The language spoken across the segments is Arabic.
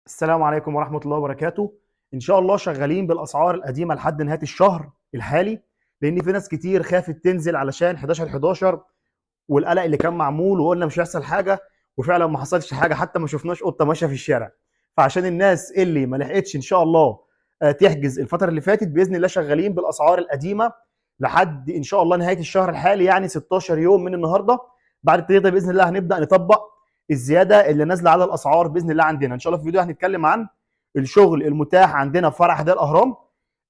السلام عليكم ورحمة الله وبركاته. إن شاء الله شغالين بالأسعار القديمة لحد نهاية الشهر الحالي، لأن في ناس كتير خافت تنزل علشان 11/11 والقلق اللي كان معمول، وقلنا مش هيحصل حاجة، وفعلا ما حصلش حاجة، حتى ما شفناش قطة ماشية في الشارع. فعشان الناس اللي ما لحقتش إن شاء الله تحجز الفترة اللي فاتت، بإذن الله شغالين بالأسعار القديمة لحد إن شاء الله نهاية الشهر الحالي، يعني 16 يوم من النهاردة. بعد التاريخ ده بإذن الله هنبدأ نطبق الزياده اللي نازله على الاسعار باذن الله. عندنا ان شاء الله في الفيديو هنتكلم عن الشغل المتاح عندنا في فرع حدائق الاهرام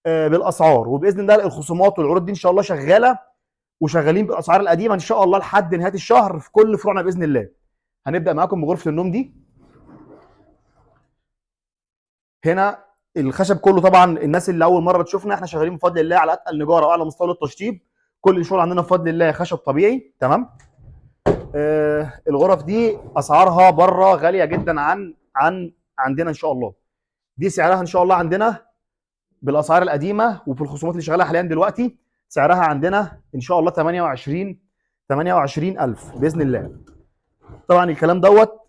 بالاسعار، وباذن الله الخصومات والعروض دي ان شاء الله شغاله، وشغالين بالاسعار القديمه ان شاء الله لحد نهايه الشهر في كل فروعنا باذن الله. هنبدا معاكم بغرفه النوم دي. هنا الخشب كله، طبعا الناس اللي اول مره تشوفنا، احنا شغالين بفضل الله على اتقل نجاره واعلى مستوى التشطيب. كل الشغل عندنا بفضل الله خشب طبيعي، تمام. الغرف دي اسعارها بره غاليه جدا عن عندنا ان شاء الله. دي سعرها ان شاء الله عندنا بالاسعار القديمه، وفي الخصومات اللي شغاله حاليا دلوقتي سعرها عندنا ان شاء الله 28000 باذن الله. طبعا الكلام دوت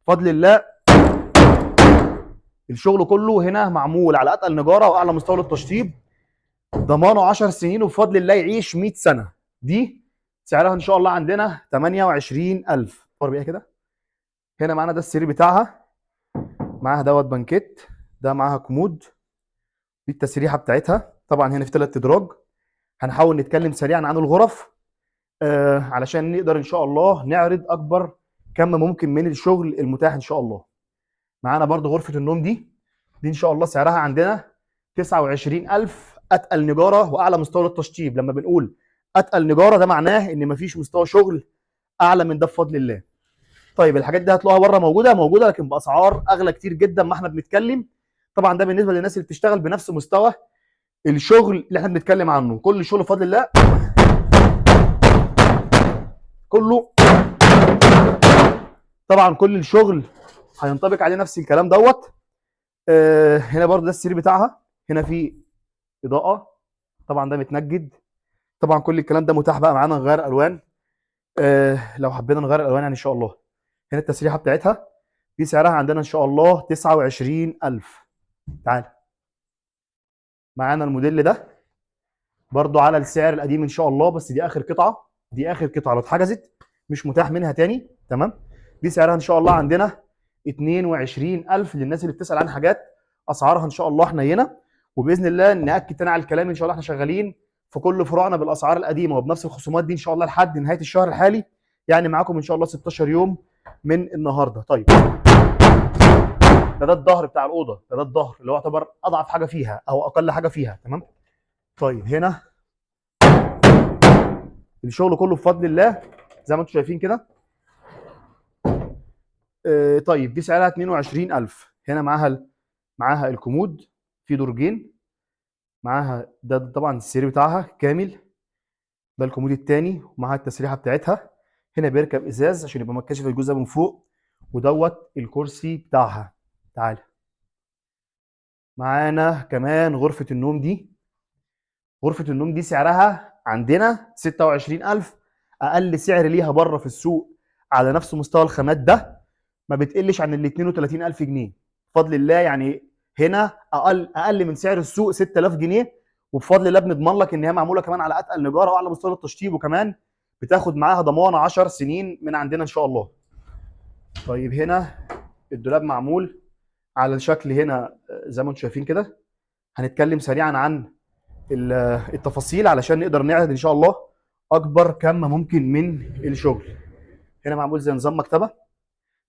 بفضل الله. الشغل كله هنا معمول على اتقل نجاره واعلى مستوى للتشطيب، ضمانه 10 سنين، وبفضل الله يعيش 100 سنه. دي سعرها ان شاء الله عندنا 28000. صور بيها كده. هنا معانا ده السرير بتاعها، معاها دوت بانكيت، ده معاها كومود، دي التسريحه بتاعتها. طبعا هنا في 3 ادراج. هنحاول نتكلم سريعا عن الغرف علشان نقدر ان شاء الله نعرض اكبر كم ممكن من الشغل المتاح ان شاء الله. معانا برضو غرفه النوم دي ان شاء الله سعرها عندنا 29000، اتقل نجاره واعلى مستوى للتشطيب. لما بنقول اتقل نجاره ده معناه ان مفيش مستوى شغل اعلى من ده بفضل الله. طيب الحاجات دي هتلاقوها بره موجوده، لكن باسعار اغلى كتير جدا ما احنا بنتكلم. طبعا ده بالنسبه للناس اللي بتشتغل بنفس مستوى الشغل اللي احنا بنتكلم عنه. كل الشغل بفضل الله كله، طبعا كل الشغل هينطبق عليه نفس الكلام دوت. هنا برضه ده السرير بتاعها، هنا في اضاءه، طبعا ده متنجد. طبعا كل الكلام ده متاح بقى معانا نغير الوان لو حبينا نغير الالوان يعني ان شاء الله. هنا التسريحه بتاعتها، دي سعرها عندنا ان شاء الله 29000. تعال معانا الموديل ده برضو على السعر القديم ان شاء الله، بس دي اخر قطعه، دي اخر قطعه لو اتحجزت مش متاح منها تاني، تمام. دي سعرها ان شاء الله عندنا 22000 للناس اللي بتسال عن حاجات اسعارها ان شاء الله حنينه. وباذن الله ناكد تاني على الكلام، ان شاء الله احنا شغالين في كل فروعنا بالاسعار القديمه وبنفس الخصومات دي ان شاء الله لحد نهايه الشهر الحالي، يعني معاكم ان شاء الله 16 يوم من النهارده. طيب ده الظهر بتاع الاوضه، ده الظهر اللي هو يعتبر اضعف حاجه فيها او اقل حاجه فيها، تمام. طيب هنا الشغل كله بفضل الله زي ما انتم شايفين كده. طيب دي سعرها 22000. هنا معاها الكومود في درجين، معاها ده طبعا السرير بتاعها كامل، ده الكومود الثاني ومعاها التسريحه بتاعتها. هنا بيركب ازاز عشان يبقى متكشف الجزء من فوق، ودوت الكرسي بتاعها. تعالى معانا كمان غرفه النوم دي. غرفه النوم دي سعرها عندنا 26000، اقل سعر ليها بره في السوق على نفس مستوى الخامات ده ما بتقلش عن ال 32000 جنيه بفضل الله. يعني هنا اقل من سعر السوق 6000 جنيه، وبفضل الله بنضمن لك ان هي معموله كمان على اتقل نجاره واعلى مستوى التشطيب، وكمان بتاخد معاها ضمان 10 سنين من عندنا ان شاء الله. طيب هنا الدولاب معمول على الشكل هنا زي ما انتم شايفين كده. هنتكلم سريعا عن التفاصيل علشان نقدر نعرض ان شاء الله اكبر كم ممكن من الشغل. هنا معمول زي نظام مكتبه.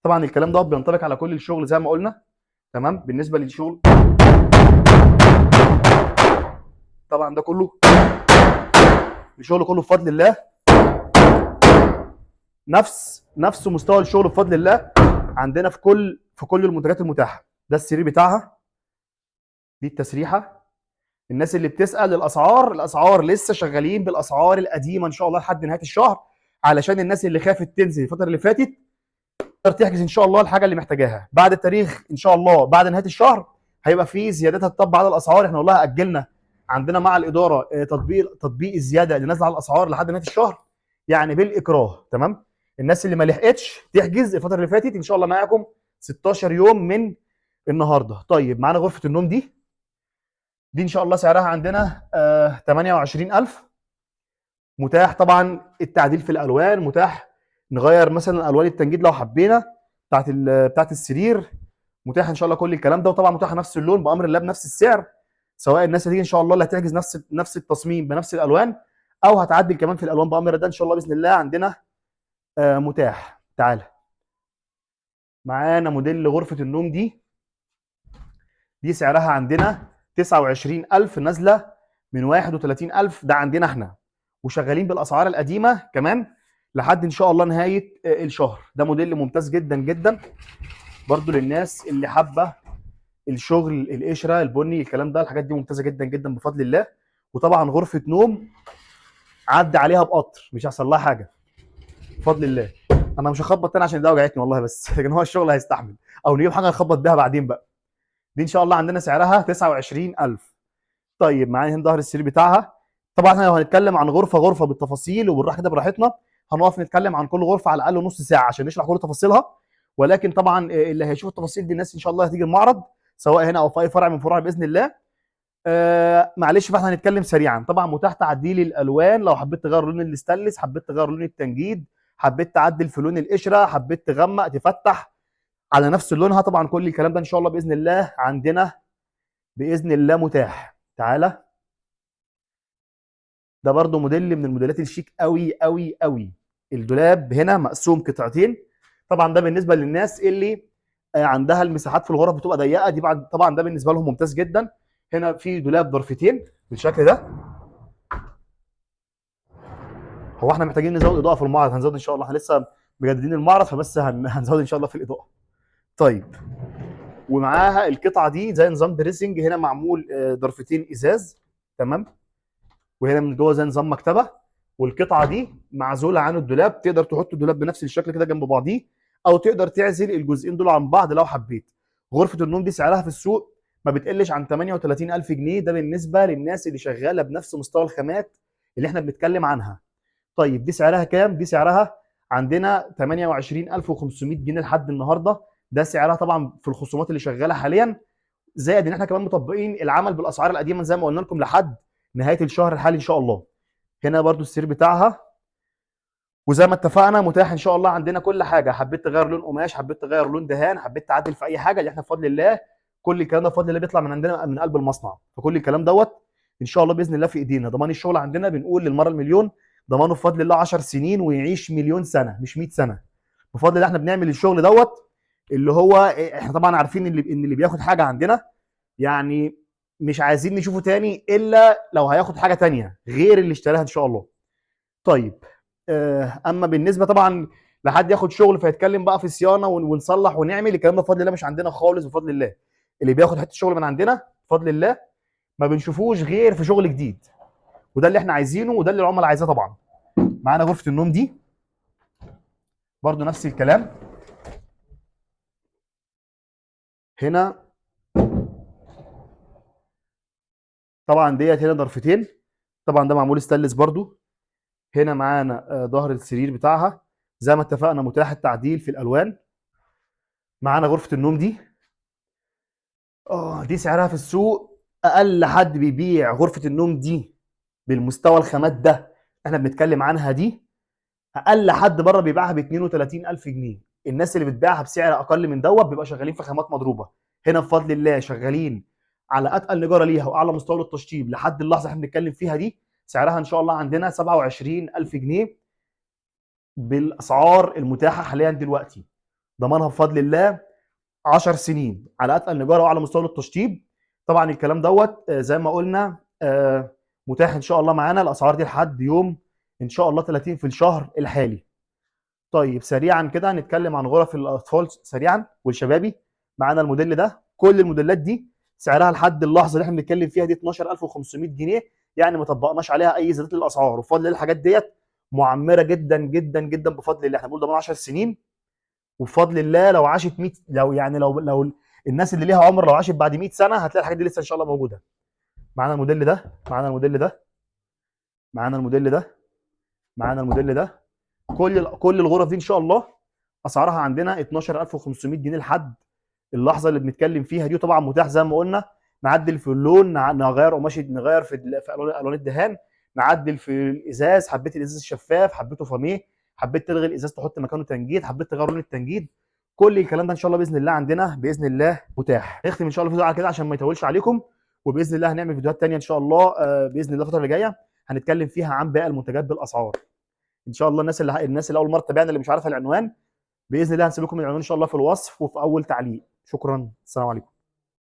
طبعا الكلام ده بينطبق على كل الشغل زي ما قلنا، تمام. بالنسبه للشغل طبعا ده كله الشغل كله بفضل الله نفس مستوى الشغل بفضل الله عندنا في كل المنتجات المتاحه. ده السرير بتاعها، دي التسريحه. الناس اللي بتسال الاسعار لسه شغالين بالاسعار القديمه ان شاء الله لحد نهايه الشهر، علشان الناس اللي خافت تنزل الفتره اللي فاتت تقدر تحجز ان شاء الله الحاجه اللي محتاجاها. بعد التاريخ ان شاء الله بعد نهايه الشهر هيبقى في زيادات هتطبق على الاسعار. احنا والله اجلنا عندنا مع الاداره تطبيق الزياده اللي نازله على الاسعار لحد نهايه الشهر، يعني بالاكراه، تمام. الناس اللي ما لحقتش تحجز الفتره اللي فاتت ان شاء الله معاكم 16 يوم من النهارده. طيب معانا غرفه النوم دي ان شاء الله سعرها عندنا 28000 متاح. طبعا التعديل في الالوان متاح، نغير مثلا الوان التنجيد لو حبينا بتاعت السرير متاح ان شاء الله كل الكلام ده. وطبعا متاح نفس اللون بامر الله بنفس السعر، سواء الناس هتيجي ان شاء الله اللي هتحجز نفس التصميم بنفس الالوان، او هتعدل كمان في الالوان بامر ده ان شاء الله باذن الله عندنا متاح. تعالى معانا موديل غرفه النوم دي سعرها عندنا 29000 نازله من 31000. ده عندنا احنا، وشغالين بالاسعار القديمه كمان لحد ان شاء الله نهايه الشهر. ده موديل ممتاز جدا جدا برضو للناس اللي حابه الشغل القشره البني الكلام ده، الحاجات دي ممتازه جدا جدا بفضل الله. وطبعا غرفه نوم عدى عليها بقطر مش هيحصل لها حاجه بفضل الله. انا مش هخبط تاني عشان ده وجعتني والله، بس لكن هو الشغل هيستحمل، او نجيب حاجه نخبط بيها بعدين بقى. دي ان شاء الله عندنا سعرها 29000. طيب معانا هنا ظهر السرير بتاعها. طبعا احنا لو هنتكلم عن غرفه غرفه بالتفاصيل وبالراحه كده براحتنا هنقف نتكلم عن كل غرفه على الاقل نص ساعه عشان نشرح كل تفاصيلها. ولكن طبعا اللي هيشوف التفاصيل دي الناس ان شاء الله هتيجي المعرض سواء هنا او في اي فرع من فروع باذن الله. معلش فاحنا هنتكلم سريعا. طبعا متاح تعديل الالوان، لو حبيت تغير لون الاستانلس، حبيت تغير لون التنجيد، حبيت تعدل في لون القشره، حبيت تغمق تفتح على نفس لونها، طبعا كل الكلام ده ان شاء الله باذن الله عندنا باذن الله متاح. تعالى ده برضو موديل من الموديلات الشيك قوي قوي قوي. الدولاب هنا مقسوم قطعتين، طبعا ده بالنسبه للناس اللي عندها المساحات في الغرف بتبقى ضيقه، دي طبعا ده بالنسبه لهم ممتاز جدا. هنا في دولاب ضرفتين بالشكل ده. هو احنا محتاجين نزود اضاءه في المعرض، هنزود ان شاء الله، احنا لسه مجددين المعرض فبس هنزود ان شاء الله في الاضاءه. طيب ومعاها القطعه دي زي نظام دريسنج، هنا معمول ضرفتين ازاز تمام، وهنا من جوه زي نظام مكتبه. والقطعه دي معزوله عن الدولاب، تقدر تحط الدولاب بنفس الشكل كده جنب بعضيه، او تقدر تعزل الجزئين دول عن بعض لو حبيت. غرفه النوم دي سعرها في السوق ما بتقلش عن 38000 جنيه، ده بالنسبه للناس اللي شغاله بنفس مستوى الخامات اللي احنا بنتكلم عنها. طيب دي سعرها كام؟ دي سعرها عندنا 28500 جنيه لحد النهارده. ده سعرها طبعا في الخصومات اللي شغاله حاليا، زائد ان احنا كمان مطبقين العمل بالاسعار القديمه زي ما قلنا لكم لحد نهايه الشهر الحالي ان شاء الله. هنا برضو السرير بتاعها، وزي ما اتفقنا متاح ان شاء الله عندنا كل حاجه. حبيت تغير لون قماش، حبيت تغير لون دهان، حبيت تعدل في اي حاجه، اللي احنا بفضل الله كل الكلام ده بفضل الله بيطلع من عندنا من قلب المصنع. فكل الكلام دوت ان شاء الله باذن الله في ايدينا. ضمان الشغل عندنا بنقول للمره المليون ضمانه بفضل الله 10 سنين ويعيش مليون سنه مش 100 سنه بفضل الله. احنا بنعمل الشغل دوت اللي هو احنا طبعا عارفين ان اللي بياخد حاجه عندنا يعني مش عايزين نشوفه تاني الا لو هياخد حاجه تانيه غير اللي اشتراها ان شاء الله. طيب اما بالنسبه طبعا لحد ياخد شغل فيتكلم بقى في صيانه ونصلح ونعمل الكلام ده بفضل الله مش عندنا خالص بفضل الله. اللي بياخد حته شغل من عندنا بفضل الله ما بنشوفوش غير في شغل جديد، وده اللي احنا عايزينه وده اللي العملاء عايزاه طبعا. معانا غرفه النوم دي برضو نفس الكلام. هنا طبعا ديت هنا ضرفتين، طبعا ده معمول ستانلس برضو. هنا معانا ظهر السرير بتاعها زي ما اتفقنا متاح التعديل في الالوان. معانا غرفه النوم دي سعرها في السوق اقل حد بيبيع غرفه النوم دي بالمستوى الخامات ده احنا بنتكلم عنها، دي اقل حد بره بيبيعها ب 32000 جنيه. الناس اللي بتبيعها بسعر اقل من دوت بيبقى شغالين في خامات مضروبه. هنا بفضل الله شغالين على اتقل نجاره ليها واعلى مستوى للتشطيب لحد اللحظه اللي احنا بنتكلم فيها دي. سعرها ان شاء الله عندنا 27000 جنيه بالاسعار المتاحه حاليا دلوقتي. ضمانها بفضل الله 10 سنين على اتقل نجاره واعلى مستوى للتشطيب. طبعا الكلام دوت زي ما قلنا متاح ان شاء الله معانا الاسعار دي لحد يوم ان شاء الله 30 في الشهر الحالي. طيب سريعا كده هنتكلم عن غرف الاطفال سريعا والشبابي. معانا الموديل ده، كل الموديلات دي سعرها لحد اللحظه اللي احنا بنتكلم فيها دي 12500 جنيه، يعني ما طبقناش عليها اي زيادات للاسعار. وبفضل الله الحاجات ديت معمره جدا جدا جدا بفضل الله. احنا بنقول ضمان 10 سنين، وبفضل الله لو عاشت 100 لو الناس اللي ليها عمر لو عاشت بعد 100 سنه هتلاقي الحاجات دي لسه ان شاء الله موجوده. معانا الموديل ده، معانا الموديل ده، معانا الموديل ده، معانا الموديل ده، كل الغرف دي ان شاء الله اسعارها عندنا 12500 جنيه لحد اللحظه اللي بنتكلم فيها دي. وطبعا متاح زي ما قلنا نعدل في اللون، نغير قماش، نغير في الوان الدهان، نعدل في الازاز، حبيت الازاز الشفاف، حبيته فاميه، حبيت تلغي الازاز تحط مكانه تنجيد، حبيت تغير لون التنجيد، كل الكلام ده ان شاء الله باذن الله عندنا باذن الله متاح. نختم ان شاء الله الفيديو على كده عشان ما يطولش عليكم، وباذن الله هنعمل فيديوهات تانية ان شاء الله باذن الله الفتره اللي جايه هنتكلم فيها عن باقي المنتجات بالاسعار ان شاء الله. الناس اللي اول مره تتابعنا اللي مش عارفه العنوان، باذن الله هنسيب لكم العنوان ان شاء الله في الوصف وفي اول تعليق. شكرا، السلام عليكم.